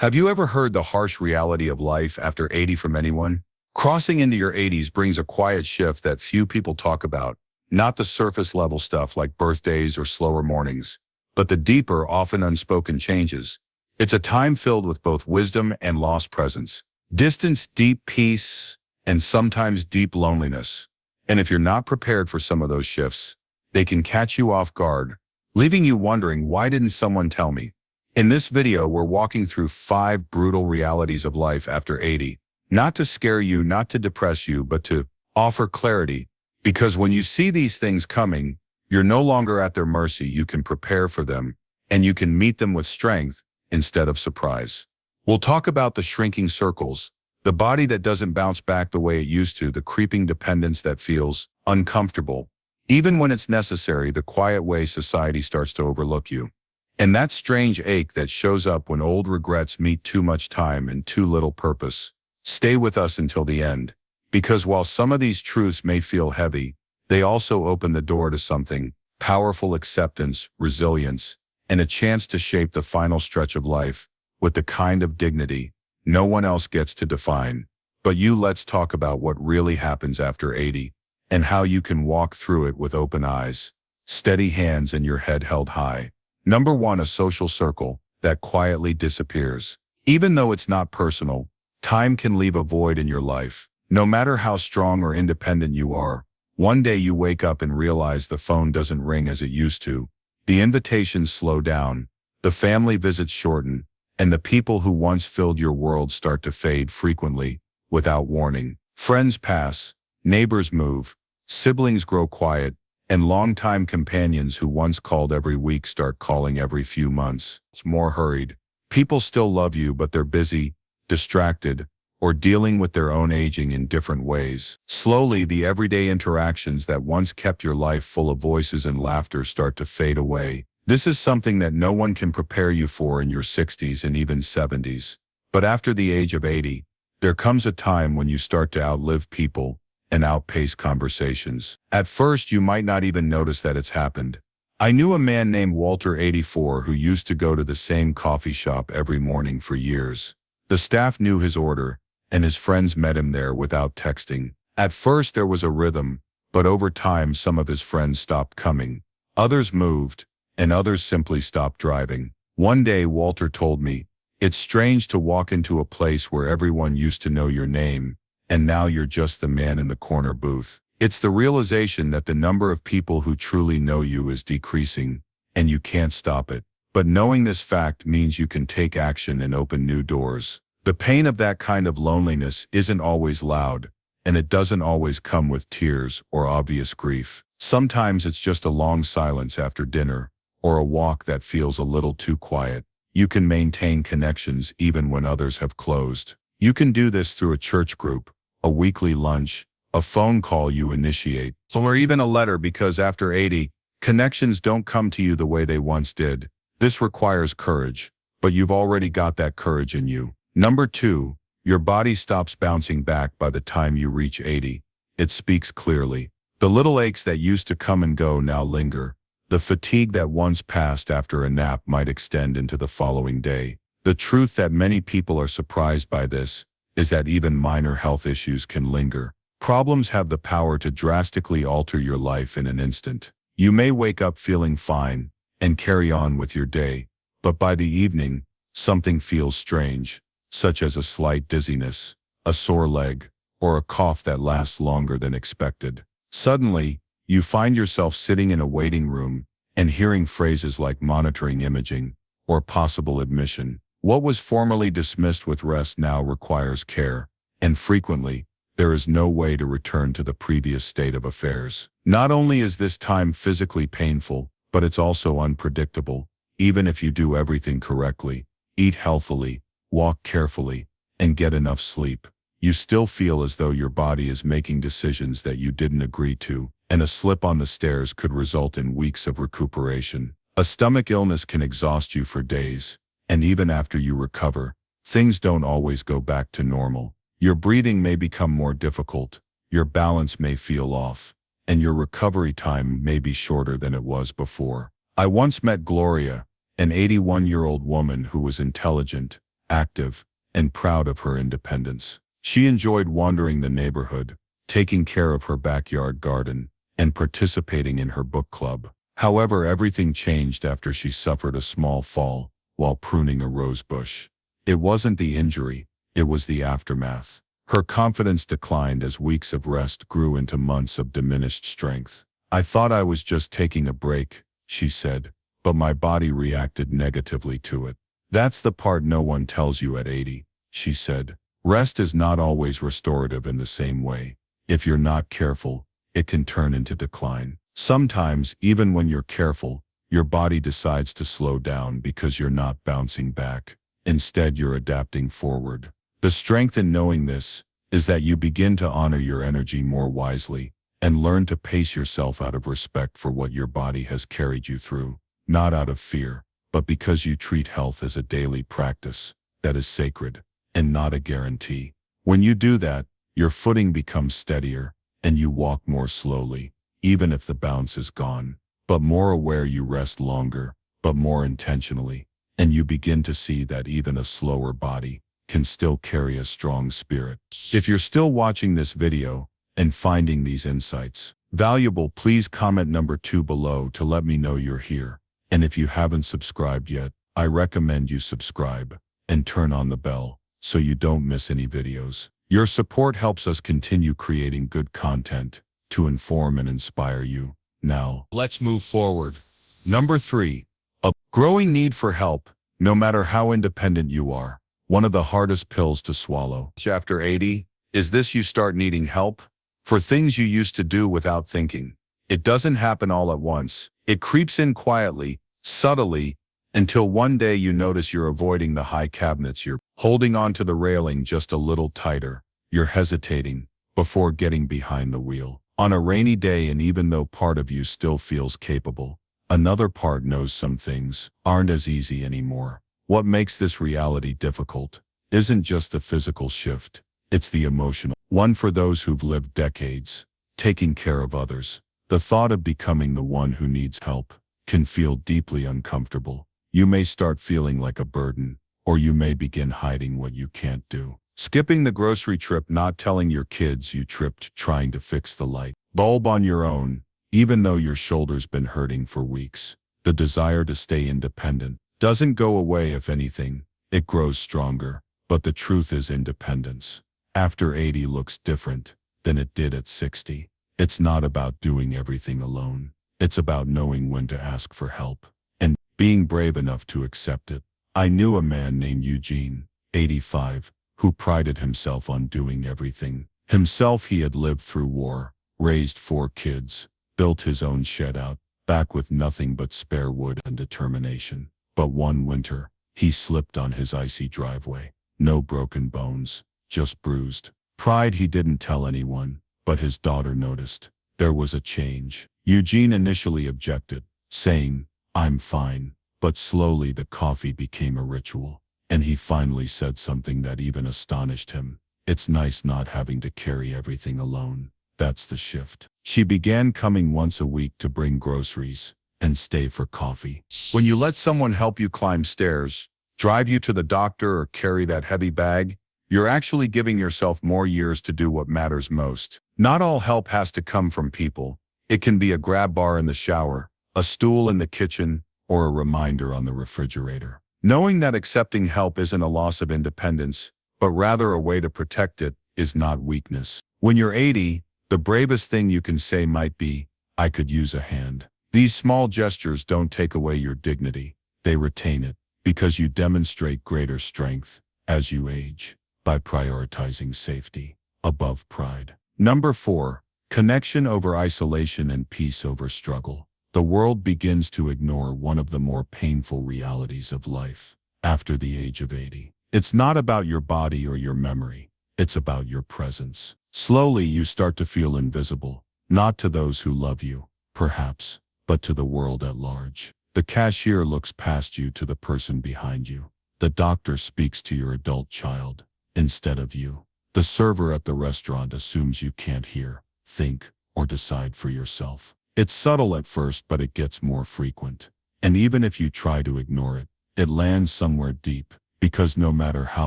Have you ever heard the harsh reality of life after 80 from anyone? Crossing into your 80s brings a quiet shift that few people talk about, not the surface level stuff like birthdays or slower mornings, but the deeper, often unspoken changes. It's a time filled with both wisdom and lost presence, distance, deep peace, and sometimes deep loneliness. And if you're not prepared for some of those shifts, they can catch you off guard, leaving you wondering, why didn't someone tell me? In this video, we're walking through 5 brutal realities of life after 80. Not to scare you, not to depress you, but to offer clarity. Because when you see these things coming, you're no longer at their mercy. You can prepare for them, and you can meet them with strength instead of surprise. We'll talk about the shrinking circles, the body that doesn't bounce back the way it used to, the creeping dependence that feels uncomfortable, even when it's necessary, the quiet way society starts to overlook you. And that strange ache that shows up when old regrets meet too much time and too little purpose. Stay with us until the end, because while some of these truths may feel heavy, they also open the door to something powerful: acceptance, resilience, and a chance to shape the final stretch of life with the kind of dignity no one else gets to define. But let's talk about what really happens after 80 and how you can walk through it with open eyes, steady hands, and your head held high. Number 1, a social circle that quietly disappears. Even though it's not personal, time can leave a void in your life. No matter how strong or independent you are, one day you wake up and realize the phone doesn't ring as it used to. The invitations slow down, the family visits shorten, and the people who once filled your world start to fade frequently, without warning. Friends pass, neighbors move, siblings grow quiet, and longtime companions who once called every week start calling every few months. It's more hurried. People still love you, but they're busy, distracted, or dealing with their own aging in different ways. Slowly, the everyday interactions that once kept your life full of voices and laughter start to fade away. This is something that no one can prepare you for in your 60s and even 70s. But after the age of 80, there comes a time when you start to outlive people and outpace conversations. At first, you might not even notice that it's happened. I knew a man named Walter, 84, who used to go to the same coffee shop every morning for years. The staff knew his order, and his friends met him there without texting. At first, there was a rhythm, but over time, some of his friends stopped coming. Others moved, and others simply stopped driving. One day, Walter told me, "It's strange to walk into a place where everyone used to know your name, and now you're just the man in the corner booth." It's the realization that the number of people who truly know you is decreasing, and you can't stop it. But knowing this fact means you can take action and open new doors. The pain of that kind of loneliness isn't always loud, and it doesn't always come with tears or obvious grief. Sometimes it's just a long silence after dinner, or a walk that feels a little too quiet. You can maintain connections even when others have closed. You can do this through a church group, a weekly lunch, a phone call you initiate, or even a letter, because after 80, connections don't come to you the way they once did. This requires courage, but you've already got that courage in you. Number 2, your body stops bouncing back by the time you reach 80. It speaks clearly. The little aches that used to come and go now linger. The fatigue that once passed after a nap might extend into the following day. The truth that many people are surprised by this is that even minor health issues can linger. Problems have the power to drastically alter your life in an instant. You may wake up feeling fine and carry on with your day, but by the evening, something feels strange, such as a slight dizziness, a sore leg, or a cough that lasts longer than expected. Suddenly, you find yourself sitting in a waiting room and hearing phrases like monitoring imaging or possible admission. What was formerly dismissed with rest now requires care, and frequently, there is no way to return to the previous state of affairs. Not only is this time physically painful, but it's also unpredictable. Even if you do everything correctly, eat healthily, walk carefully, and get enough sleep, you still feel as though your body is making decisions that you didn't agree to, and a slip on the stairs could result in weeks of recuperation. A stomach illness can exhaust you for days, and even after you recover, things don't always go back to normal. Your breathing may become more difficult, your balance may feel off, and your recovery time may be shorter than it was before. I once met Gloria, an 81-year-old woman who was intelligent, active, and proud of her independence. She enjoyed wandering the neighborhood, taking care of her backyard garden, and participating in her book club. However, everything changed after she suffered a small fall while pruning a rose bush. It wasn't the injury, it was the aftermath. Her confidence declined as weeks of rest grew into months of diminished strength. "I thought I was just taking a break," she said, "but my body reacted negatively to it." "That's the part no one tells you at 80, she said. "Rest is not always restorative in the same way. If you're not careful, it can turn into decline. Sometimes, even when you're careful, your body decides to slow down because you're not bouncing back. Instead, you're adapting forward." The strength in knowing this is that you begin to honor your energy more wisely and learn to pace yourself out of respect for what your body has carried you through, not out of fear, but because you treat health as a daily practice that is sacred and not a guarantee. When you do that, your footing becomes steadier and you walk more slowly, even if the bounce is gone, but more aware. You rest longer, but more intentionally, and you begin to see that even a slower body can still carry a strong spirit. If you're still watching this video and finding these insights valuable, please comment number 2 below to let me know you're here. And if you haven't subscribed yet, I recommend you subscribe and turn on the bell so you don't miss any videos. Your support helps us continue creating good content to inform and inspire you. Now, let's move forward. Number 3, a growing need for help, no matter how independent you are. One of the hardest pills to swallow. After 80, is this: you start needing help for things you used to do without thinking. It doesn't happen all at once. It creeps in quietly, subtly, until one day you notice you're avoiding the high cabinets, you're holding onto the railing just a little tighter, you're hesitating before getting behind the wheel. On a rainy day, and even though part of you still feels capable, another part knows some things aren't as easy anymore. What makes this reality difficult isn't just the physical shift, it's the emotional one. For those who've lived decades taking care of others, the thought of becoming the one who needs help can feel deeply uncomfortable. You may start feeling like a burden, or you may begin hiding what you can't do. Skipping the grocery trip, not telling your kids you tripped trying to fix the light bulb on your own, even though your shoulder's been hurting for weeks. The desire to stay independent doesn't go away. If anything, it grows stronger. But the truth is, independence after 80 looks different than it did at 60. It's not about doing everything alone. It's about knowing when to ask for help and being brave enough to accept it. I knew a man named Eugene, 85, who prided himself on doing everything himself. He had lived through war, raised 4 kids, built his own shed out back with nothing but spare wood and determination. But one winter, he slipped on his icy driveway. No broken bones, just bruised. Pride. He didn't tell anyone, but his daughter noticed. There was a change. Eugene initially objected, saying, "I'm fine." But slowly the coffee became a ritual, and he finally said something that even astonished him. "It's nice not having to carry everything alone." That's the shift. She began coming once a week to bring groceries and stay for coffee. When you let someone help you climb stairs, drive you to the doctor, or carry that heavy bag, you're actually giving yourself more years to do what matters most. Not all help has to come from people. It can be a grab bar in the shower, a stool in the kitchen, or a reminder on the refrigerator. Knowing that accepting help isn't a loss of independence, but rather a way to protect it, is not weakness. When you're 80, the bravest thing you can say might be, "I could use a hand." These small gestures don't take away your dignity, they retain it, because you demonstrate greater strength as you age by prioritizing safety above pride. Number 4, connection over isolation and peace over struggle. The world begins to ignore one of the more painful realities of life after the age of 80. It's not about your body or your memory, it's about your presence. Slowly you start to feel invisible, not to those who love you, perhaps, but to the world at large. The cashier looks past you to the person behind you. The doctor speaks to your adult child instead of you. The server at the restaurant assumes you can't hear, think, or decide for yourself. It's subtle at first, but it gets more frequent. And even if you try to ignore it, it lands somewhere deep Because no matter how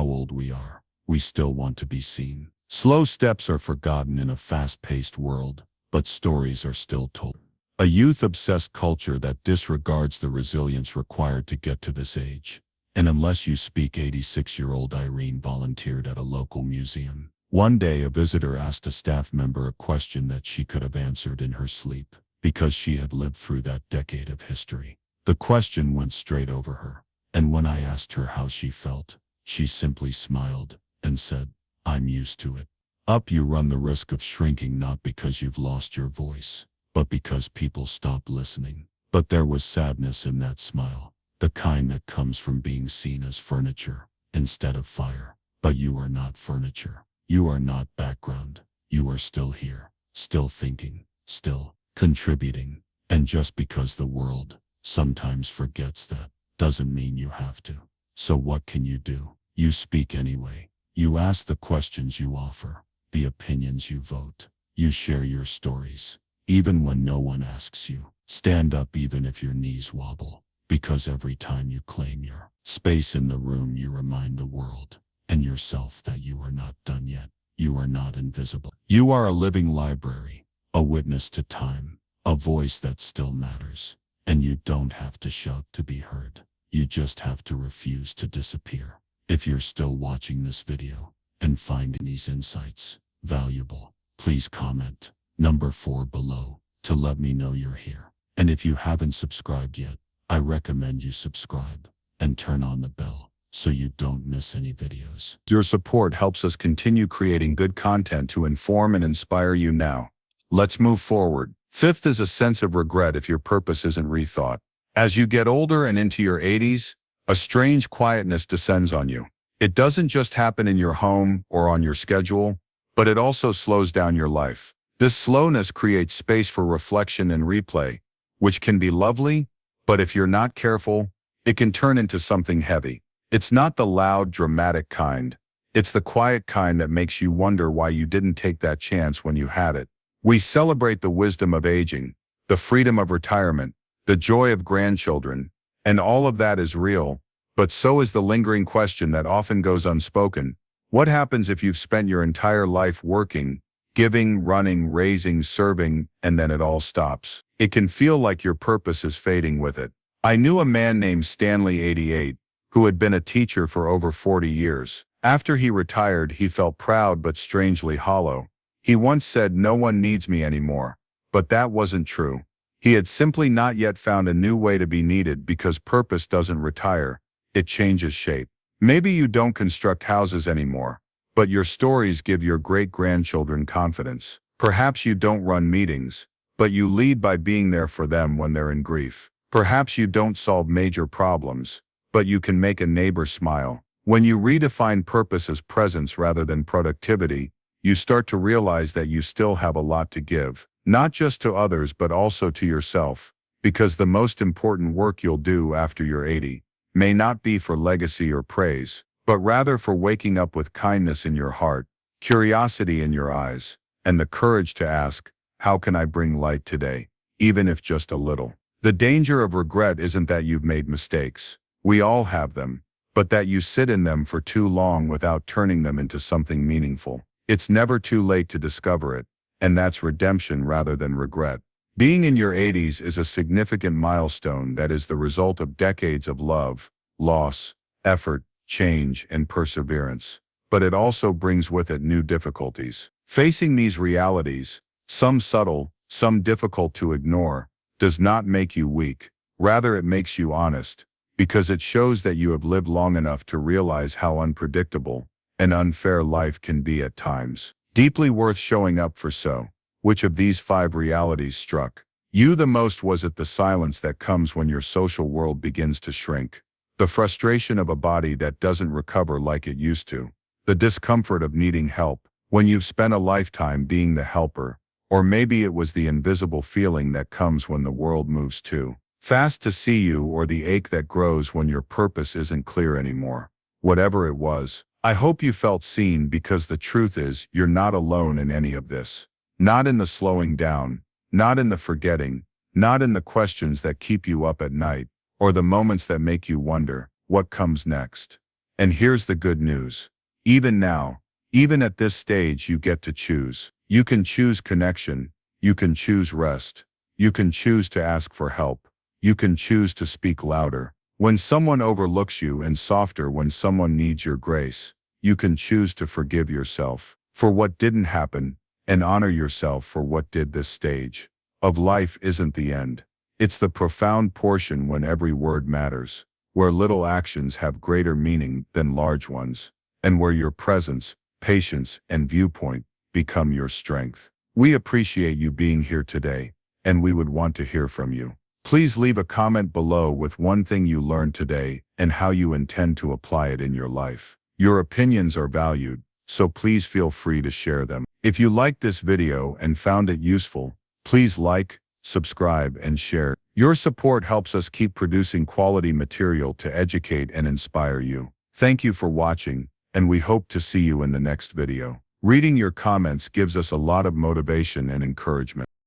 old we are, we still want to be seen. Slow steps are forgotten in a fast-paced world, but stories are still told. A youth-obsessed culture that disregards the resilience required to get to this age. And unless you speak, 86-year-old Irene volunteered at a local museum. One day, a visitor asked a staff member a question that she could have answered in her sleep, because she had lived through that decade of history. The question went straight over her, and when I asked her how she felt, she simply smiled and said, "I'm used to it." Up you run, the risk of shrinking not because you've lost your voice, but because people stop listening. But there was sadness in that smile, the kind that comes from being seen as furniture instead of fire. But you are not furniture. You are not background. You are still here, still thinking, still contributing. And just because the world sometimes forgets that, doesn't mean you have to. So what can you do? You speak anyway. You ask the questions, you offer the opinions, you vote. You share your stories, even when no one asks you. Stand up even if your knees wobble, because every time you claim your space in the room, you remind the world and yourself that you are not done yet. You are not invisible. You are a living library, a witness to time, a voice that still matters. And you don't have to shout to be heard. You just have to refuse to disappear. If you're still watching this video and finding these insights valuable, please comment number 4 below to let me know you're here. And if you haven't subscribed yet, I recommend you subscribe and turn on the bell so you don't miss any videos. Your support helps us continue creating good content to inform and inspire you now. Let's move forward. 5th is a sense of regret if your purpose isn't rethought. As you get older and into your 80s, a strange quietness descends on you. It doesn't just happen in your home or on your schedule, but it also slows down your life. This slowness creates space for reflection and replay, which can be lovely, but if you're not careful, it can turn into something heavy. It's not the loud, dramatic kind. It's the quiet kind that makes you wonder why you didn't take that chance when you had it. We celebrate the wisdom of aging, the freedom of retirement, the joy of grandchildren, and all of that is real, but so is the lingering question that often goes unspoken. What happens if you've spent your entire life working, giving, running, raising, serving, and then it all stops? It can feel like your purpose is fading with it. I knew a man named Stanley, 88, who had been a teacher for over 40 years. After he retired, he felt proud but strangely hollow. He once said, "No one needs me anymore." But that wasn't true. He had simply not yet found a new way to be needed, because purpose doesn't retire, it changes shape. Maybe you don't construct houses anymore, but your stories give your great-grandchildren confidence. Perhaps you don't run meetings, but you lead by being there for them when they're in grief. Perhaps you don't solve major problems, but you can make a neighbor smile. When you redefine purpose as presence rather than productivity, you start to realize that you still have a lot to give, not just to others but also to yourself, because the most important work you'll do after you're 80 may not be for legacy or praise, but rather for waking up with kindness in your heart, curiosity in your eyes, and the courage to ask, "How can I bring light today?" even if just a little. The danger of regret isn't that you've made mistakes. We all have them, but that you sit in them for too long without turning them into something meaningful. It's never too late to discover it, and that's redemption rather than regret. Being in your 80s is a significant milestone that is the result of decades of love, loss, effort, change, and perseverance. But it also brings with it new difficulties. Facing these realities, some subtle, some difficult to ignore, does not make you weak. Rather, it makes you honest, because it shows that you have lived long enough to realize how unpredictable and unfair life can be at times. Deeply worth showing up for. So, which of these 5 realities struck you the most? Was it the silence that comes when your social world begins to shrink? The frustration of a body that doesn't recover like it used to? The discomfort of needing help when you've spent a lifetime being the helper? Or maybe it was the invisible feeling that comes when the world moves too fast to see you, or the ache that grows when your purpose isn't clear anymore. Whatever it was, I hope you felt seen, because the truth is, you're not alone in any of this. Not in the slowing down, not in the forgetting, not in the questions that keep you up at night, or the moments that make you wonder, what comes next? And here's the good news. Even now, even at this stage, you get to choose. You can choose connection. You can choose rest. You can choose to ask for help. You can choose to speak louder when someone overlooks you and softer when someone needs your grace. You can choose to forgive yourself for what didn't happen and honor yourself for what did. This stage of life isn't the end. It's the profound portion when every word matters, where little actions have greater meaning than large ones, and where your presence, patience, and viewpoint become your strength. We appreciate you being here today, and we would want to hear from you. Please leave a comment below with one thing you learned today and how you intend to apply it in your life. Your opinions are valued, so please feel free to share them. If you liked this video and found it useful, please like, subscribe, and share. Your support helps us keep producing quality material to educate and inspire you. Thank you for watching, and we hope to see you in the next video. Reading your comments gives us a lot of motivation and encouragement.